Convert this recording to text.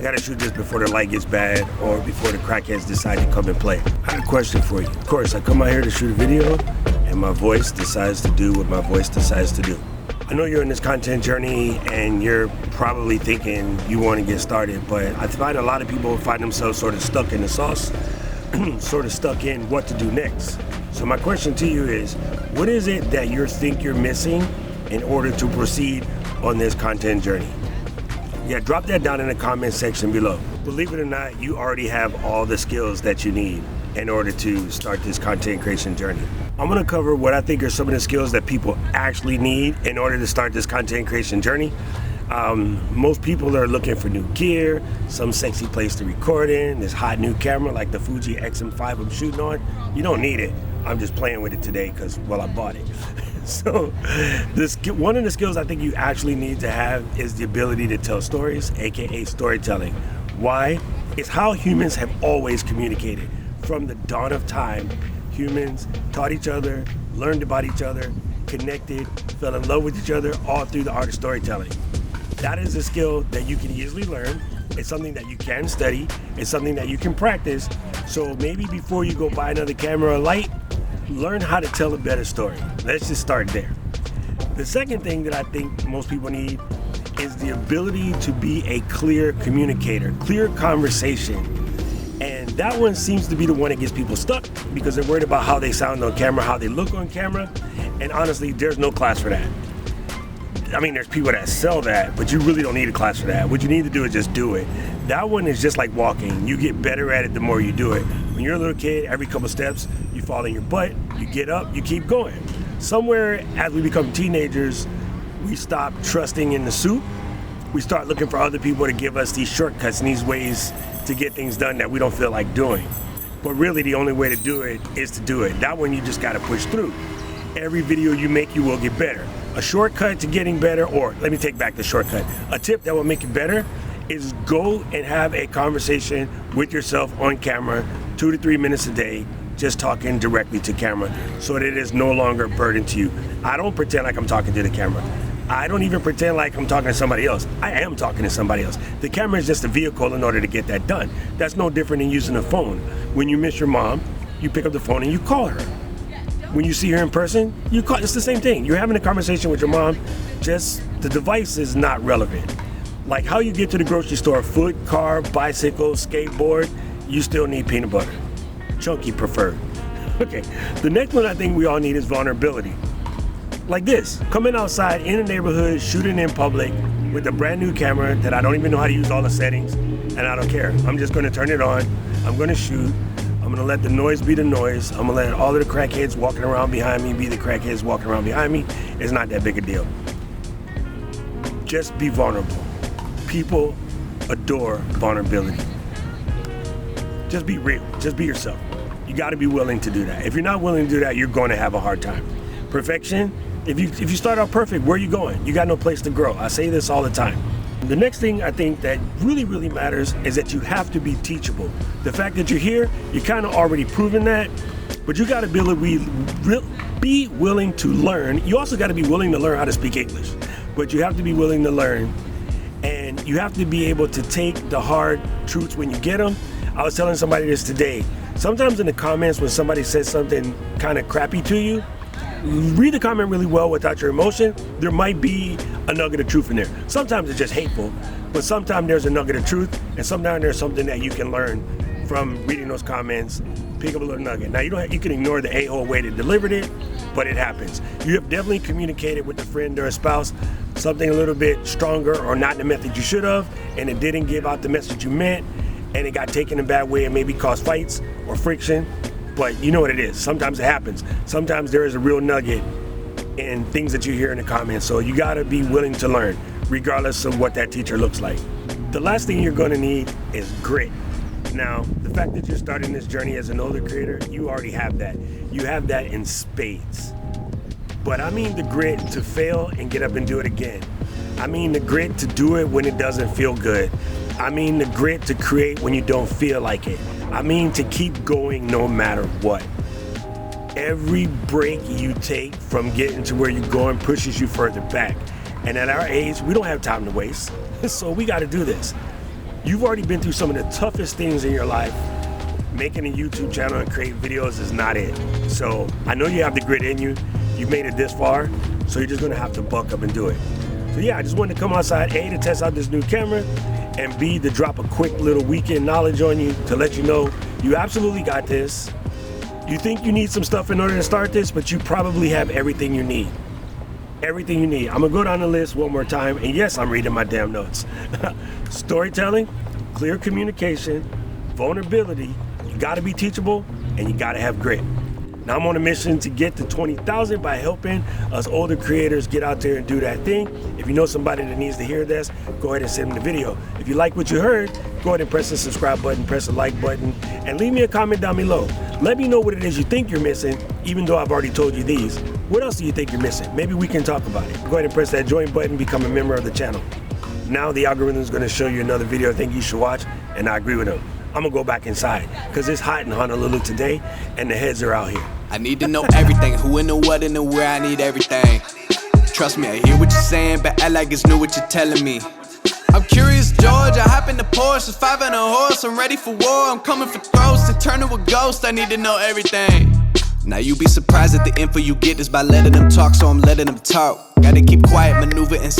I gotta shoot this before the light gets bad or before the crackheads decide to come and play. I had a question for you. Of course, I come out here to shoot a video and my voice decides to do what my voice decides to do. I know you're in this content journey and you're probably thinking you want to get started, but I find a lot of people find themselves sort of stuck in the sauce, sort of stuck in what to do next. So my question to you is, what is it that you think you're missing in order to proceed on this content journey? Yeah, drop that down in the comment section below. Believe it or not, you already have all the skills that you need in order to start this content creation journey. I'm gonna cover what I think are some of the skills that people actually need in order to start this content creation journey. Most people are looking for new gear, some sexy place to record in, this hot new camera like the Fuji XM5 I'm shooting on. You don't need it. I'm just playing with it today because, well, I bought it. So one of the skills I think you actually need to have is the ability to tell stories, aka storytelling. Why? It's how humans have always communicated. From the dawn of time, humans taught each other, learned about each other, connected, fell in love with each other, all through the art of storytelling. That is a skill that you can easily learn. It's something that you can study. It's something that you can practice. So maybe before you go buy another camera or light, learn how to tell a better story. Let's just start there. The second thing that I think most people need is the ability to be a clear communicator, clear conversation. And that one seems to be the one that gets people stuck because they're worried about how they sound on camera, how they look on camera. And honestly, there's no class for that. I mean, there's people that sell that, but you really don't need a class for that. What you need to do is just do it. That one is just like walking. You get better at it the more you do it. When you're a little kid, every couple steps, you fall on your butt, you get up, you keep going. Somewhere as we become teenagers, we stop trusting in the soup. We start looking for other people to give us these shortcuts and these ways to get things done that we don't feel like doing. But really the only way to do it is to do it. That one you just gotta push through. Every video you make, you will get better. A shortcut to getting better, or let me take back the shortcut. A tip that will make it better is go and have a conversation with yourself on camera 2 to 3 minutes a day, just talking directly to camera so that it is no longer a burden to you. I don't pretend like I'm talking to the camera. I don't even pretend like I'm talking to somebody else. I am talking to somebody else. The camera is just a vehicle in order to get that done. That's no different than using a phone. When you miss your mom, you pick up the phone and you call her. When you see her in person, you call. It's the same thing. You're having a conversation with your mom, just the device is not relevant. Like how you get to the grocery store, foot, car, bicycle, skateboard, you still need peanut butter. Chunky preferred. Okay, the next one I think we all need is vulnerability. Like this, coming outside in a neighborhood, shooting in public with a brand new camera that I don't even know how to use all the settings, and I don't care. I'm just gonna turn it on, I'm gonna shoot, I'm gonna let the noise be the noise, I'm gonna let all of the crackheads walking around behind me be the crackheads walking around behind me. It's not that big a deal. Just be vulnerable. People adore vulnerability. Just be real, just be yourself. You gotta be willing to do that. If you're not willing to do that, you're gonna have a hard time. Perfection, if you start out perfect, where are you going? You got no place to grow. I say this all the time. The next thing I think that really, really matters is that you have to be teachable. The fact that you're here, you're kind of already proven that, but you gotta be willing to learn. You also gotta be willing to learn how to speak English, but you have to be willing to learn, and you have to be able to take the hard truths when you get them. I was telling somebody this today. Sometimes in the comments when somebody says something kind of crappy to you, read the comment really well without your emotion. There might be a nugget of truth in there. Sometimes it's just hateful, but sometimes there's a nugget of truth, and sometimes there's something that you can learn from reading those comments. Pick up a little nugget. Now you can ignore the a-hole way they delivered it, but it happens. You have definitely communicated with a friend or a spouse something a little bit stronger or not the method you should have, and it didn't give out the message you meant, and it got taken in a bad way and maybe caused fights or friction. But you know what it is. Sometimes it happens. Sometimes there is a real nugget in things that you hear in the comments. So you gotta be willing to learn, regardless of what that teacher looks like. The last thing you're gonna need is grit. Now, the fact that you're starting this journey as an older creator, you already have that. You have that in spades. But I mean the grit to fail and get up and do it again. I mean the grit to do it when it doesn't feel good. I mean the grit to create when you don't feel like it. I mean to keep going no matter what. Every break you take from getting to where you're going pushes you further back. And at our age, we don't have time to waste. So we got to do this. You've already been through some of the toughest things in your life. Making a YouTube channel and creating videos is not it. So I know you have the grit in you. You made it this far, so you're just gonna have to buck up and do it. So yeah, I just wanted to come outside, A, to test out this new camera, and B, to drop a quick little weekend knowledge on you to let you know you absolutely got this. You think you need some stuff in order to start this, but you probably have everything you need. Everything you need. I'm gonna go down the list one more time, and yes, I'm reading my damn notes. Storytelling, clear communication, vulnerability, you gotta be teachable, and you gotta have grit. Now I'm on a mission to get to 20,000 by helping us older creators get out there and do that thing. If you know somebody that needs to hear this, go ahead and send them the video. If you like what you heard, go ahead and press the subscribe button, press the like button, and leave me a comment down below. Let me know what it is you think you're missing, even though I've already told you these. What else do you think you're missing? Maybe we can talk about it. Go ahead and press that join button, become a member of the channel. Now the algorithm is gonna show you another video I think you should watch, and I agree with him. I'm gonna go back inside, because it's hot in Honolulu today, and the heads are out here. I need to know everything, who and the what and the where, I need everything. Trust me, I hear what you're saying, but act like it's new what you're telling me. I'm curious, George, I hop in the Porsche, it's 5 and a horse, I'm ready for war, I'm coming for throats, to turn to a ghost, I need to know everything. Now you be surprised at the info you get is by letting them talk, so I'm letting them talk. Gotta keep quiet, maneuver inside.